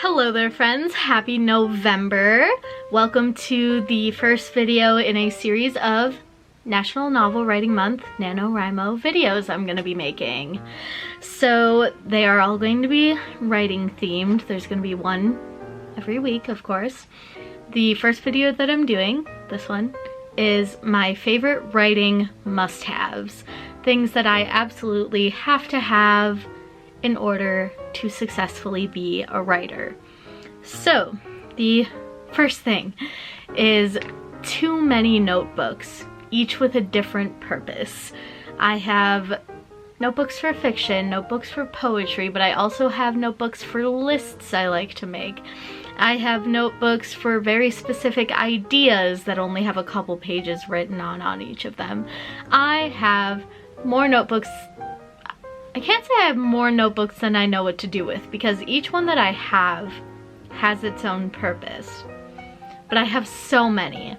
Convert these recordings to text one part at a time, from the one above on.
Hello there friends, happy November. Welcome to the first video in a series of National Novel Writing Month NaNoWriMo videos I'm going to be making. So they are all going to be writing themed. There's going to be one every week, of course. The first video that I'm doing, this one, is my favorite writing must-haves. Things that I absolutely have to have in order to successfully be a writer. So the first thing is too many notebooks, each with a different purpose. I have notebooks for fiction, notebooks for poetry, but I also have notebooks for lists I like to make. I have notebooks for very specific ideas that only have a couple pages written on each of them. I have more notebooks. I can't say I have more notebooks than I know what to do with, because each one that I have has its own purpose. But I have so many.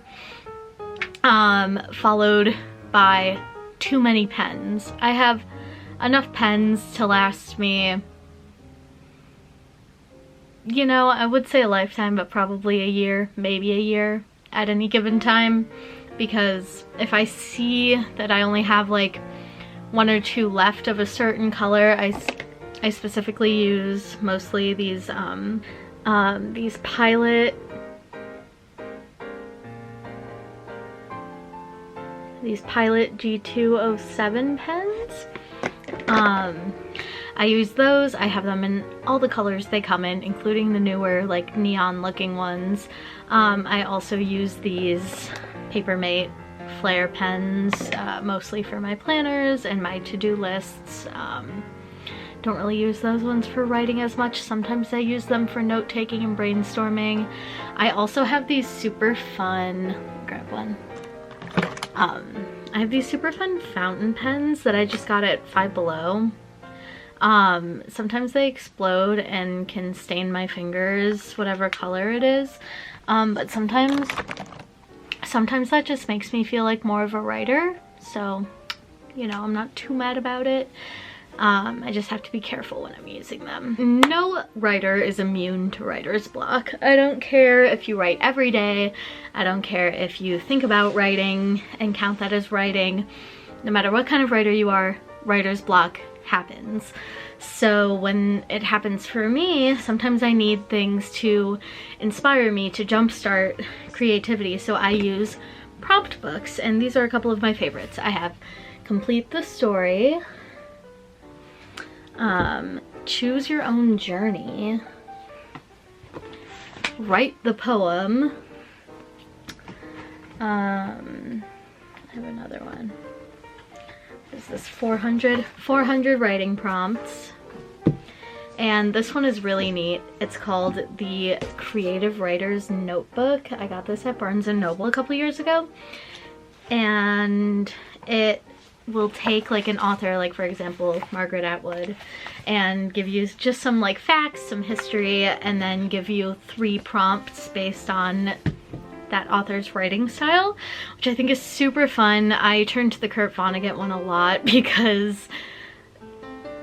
Followed by too many pens. I have enough pens to last me, you know, I would say a lifetime, but probably a year, maybe a year at any given time. Because if I see that I only have like one or two left of a certain color, I specifically use mostly these Pilot G207 pens. I use those. I have them in all the colors they come in, including the newer like neon looking ones. I also use these Papermate Flare pens, mostly for my planners and my to-do lists. Don't really use those ones for writing as much. Sometimes I use them for note-taking and brainstorming. I also have these super fun, grab one. I have these super fun fountain pens that I just got at Five Below. Sometimes they explode and can stain my fingers, whatever color it is. But sometimes that just makes me feel like more of a writer. So, you know, I'm not too mad about it. I just have to be careful when I'm using them. No writer is immune to writer's block. I don't care if you write every day. I don't care if you think about writing and count that as writing. No matter what kind of writer you are, writer's block happens. So when it happens for me, sometimes I need things to inspire me, to jumpstart creativity. So I use prompt books, and these are a couple of my favorites. I have Complete the Story, Choose Your Own Journey, Write the Poem. I have another one. Is this 400 writing prompts, and this one is really neat. It's called the Creative Writer's Notebook. I got this at Barnes & Noble a couple years ago, and it will take like an author, like for example Margaret Atwood, and give you just some like facts, some history, and then give you 3 prompts based on that author's writing style, which I think is super fun. I turn to the Kurt Vonnegut one a lot because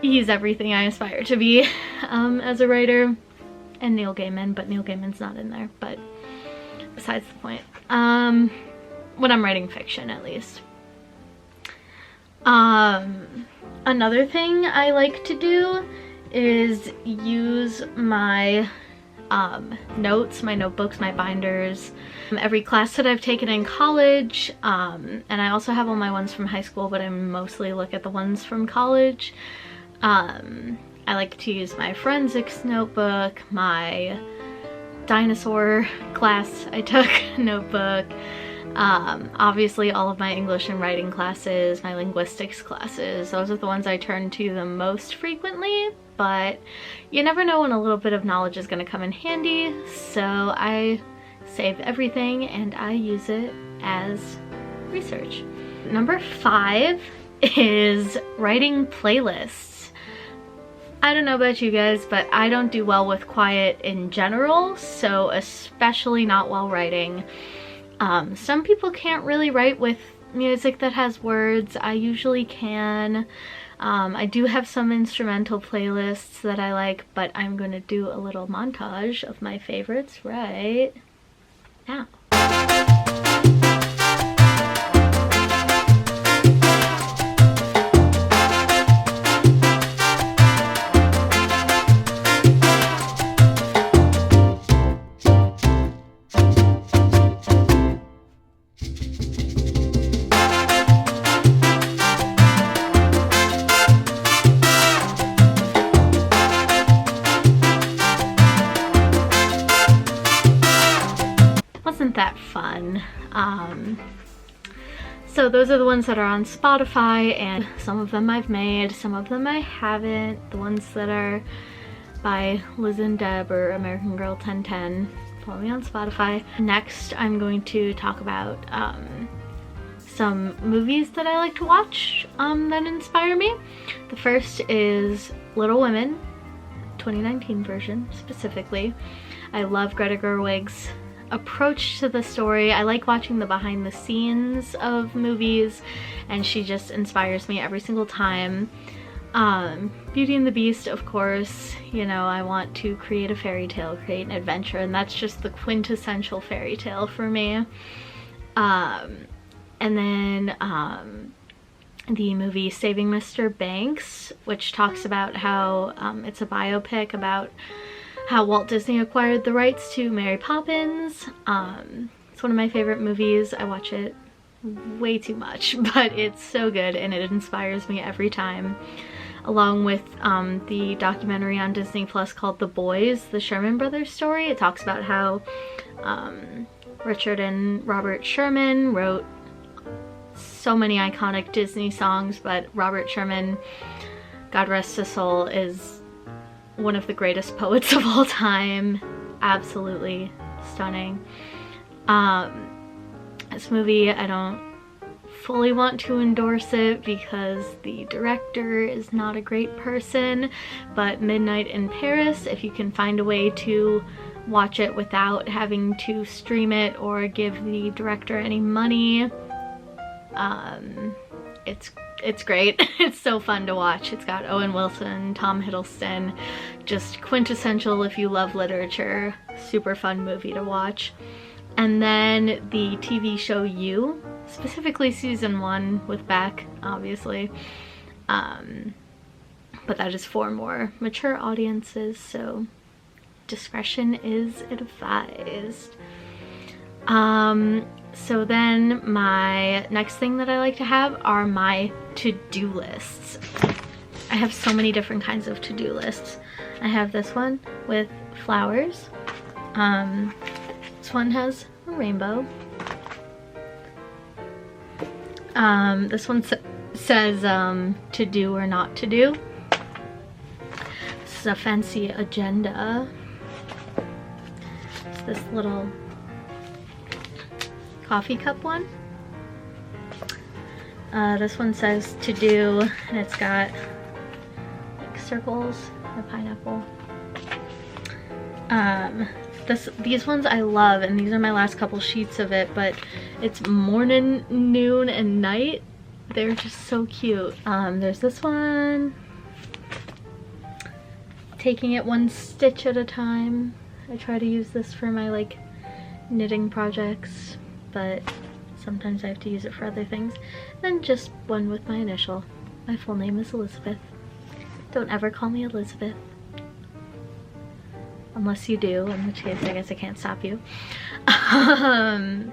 he's everything I aspire to be as a writer, and Neil Gaiman, but Neil Gaiman's not in there, but besides the point. When I'm writing fiction, at least. Another thing I like to do is use my notes, my notebooks, my binders, every class that I've taken in college, and I also have all my ones from high school, but I mostly look at the ones from college. I like to use my forensics notebook, my dinosaur class I took notebook, obviously all of my English and writing classes, my linguistics classes. Those are the ones I turn to the most frequently, but you never know when a little bit of knowledge is going to come in handy, so I save everything and I use it as research. Number 5 is writing playlists. I don't know about you guys, but I don't do well with quiet in general, so especially not while writing. Some people can't really write with music that has words. I usually can. I do have some instrumental playlists that I like, but I'm going to do a little montage of my favorites right now. Wasn't that fun? So those are the ones that are on Spotify, and some of them I've made, some of them I haven't. The ones that are by Liz and Deb or American Girl 1010, follow me on Spotify. Next, I'm going to talk about some movies that I like to watch that inspire me. The first is Little Women, 2019 version specifically. I love Greta Gerwig's approach to the story. I like watching the behind the scenes of movies, and she just inspires me every single time. Beauty and the Beast, of course, you know, I want to create a fairy tale, create an adventure, and that's just the quintessential fairy tale for me. And then the movie Saving Mr. Banks, which talks about how it's a biopic about how Walt Disney acquired the rights to Mary Poppins. It's one of my favorite movies. I watch it way too much, but it's so good and it inspires me every time. Along with the documentary on Disney Plus called The Boys, the Sherman Brothers story. It talks about how Richard and Robert Sherman wrote so many iconic Disney songs, but Robert Sherman, God rest his soul, is one of the greatest poets of all time. Absolutely stunning. This movie, I don't fully want to endorse it because the director is not a great person, but Midnight in Paris, if you can find a way to watch it without having to stream it or give the director any money, it's great. It's so fun to watch. It's got Owen Wilson, Tom Hiddleston, just quintessential if you love literature. Super fun movie to watch. And then the TV show You, specifically season 1 with Beck, obviously. But that is for more mature audiences, so discretion is advised. So then my next thing that I like to have are my to-do lists. I have so many different kinds of to-do lists. I have this one with flowers. This one has a rainbow. This one says to do or not to do. This is a fancy agenda. It's this little coffee cup one. This one says to do, and it's got like circles and a pineapple. These ones I love, and these are my last couple sheets of it, but it's morning, noon, and night. They're just so cute. There's this one, taking it one stitch at a time. I try to use this for my like knitting projects, but sometimes I have to use it for other things. Then just one with my initial. My full name is Elizabeth. Don't ever call me Elizabeth. Unless you do, in which case I guess I can't stop you. But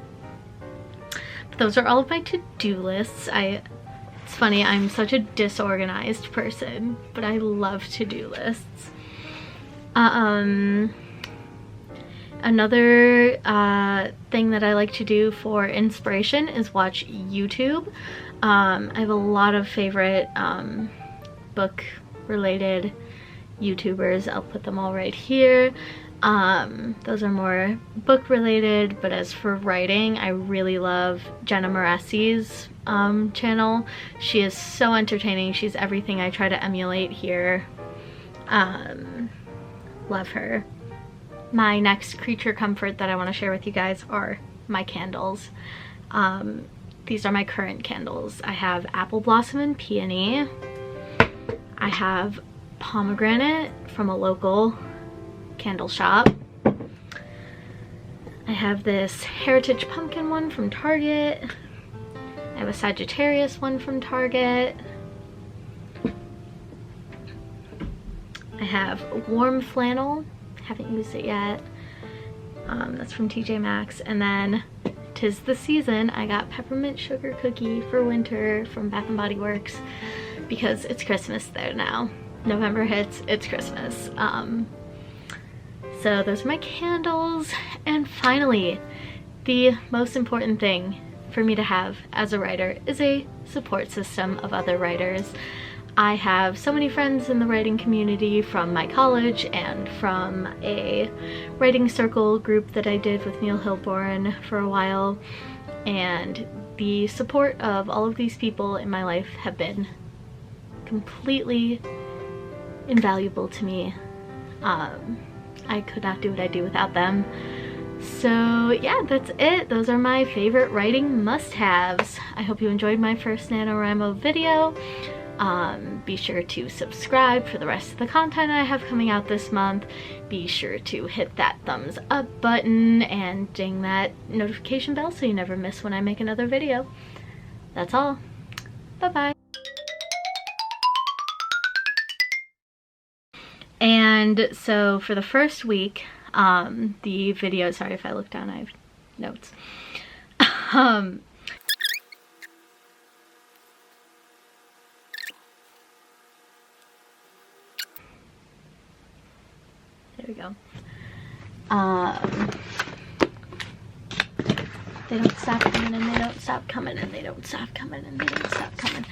those are all of my to-do lists. It's funny, I'm such a disorganized person, but I love to-do lists. Another thing that I like to do for inspiration is watch YouTube. I have a lot of favorite book related YouTubers. I'll put them all right here. Those are more book related, but as for writing, I really love Jenna Moressi's channel. She is so entertaining. She's everything I try to emulate here. Love her. My next creature comfort that I want to share with you guys are my candles. These are my current candles. I have Apple Blossom and Peony. I have pomegranate from a local candle shop. I have this heritage pumpkin one from Target. I have a Sagittarius one from Target. I have warm flannel, haven't used it yet. That's from TJ Maxx. And then 'tis the season, I got peppermint sugar cookie for winter from Bath & Body Works because it's Christmas there now. November hits, it's Christmas. So those are my candles. And finally, the most important thing for me to have as a writer is a support system of other writers. I have so many friends in the writing community from my college and from a writing circle group that I did with Neil Hilborn for a while, and the support of all of these people in my life have been completely invaluable to me. I could not do what I do without them. So yeah, that's it. Those are my favorite writing must-haves. I hope you enjoyed my first NaNoWriMo video. Be sure to subscribe for the rest of the content I have coming out this month. Be sure to hit that thumbs up button and ding that notification bell so you never miss when I make another video. That's all. Bye-bye. And so for the first week, the video, sorry if I look down, I have notes. There we go. They don't stop coming and they don't stop coming and they don't stop coming and they don't stop coming.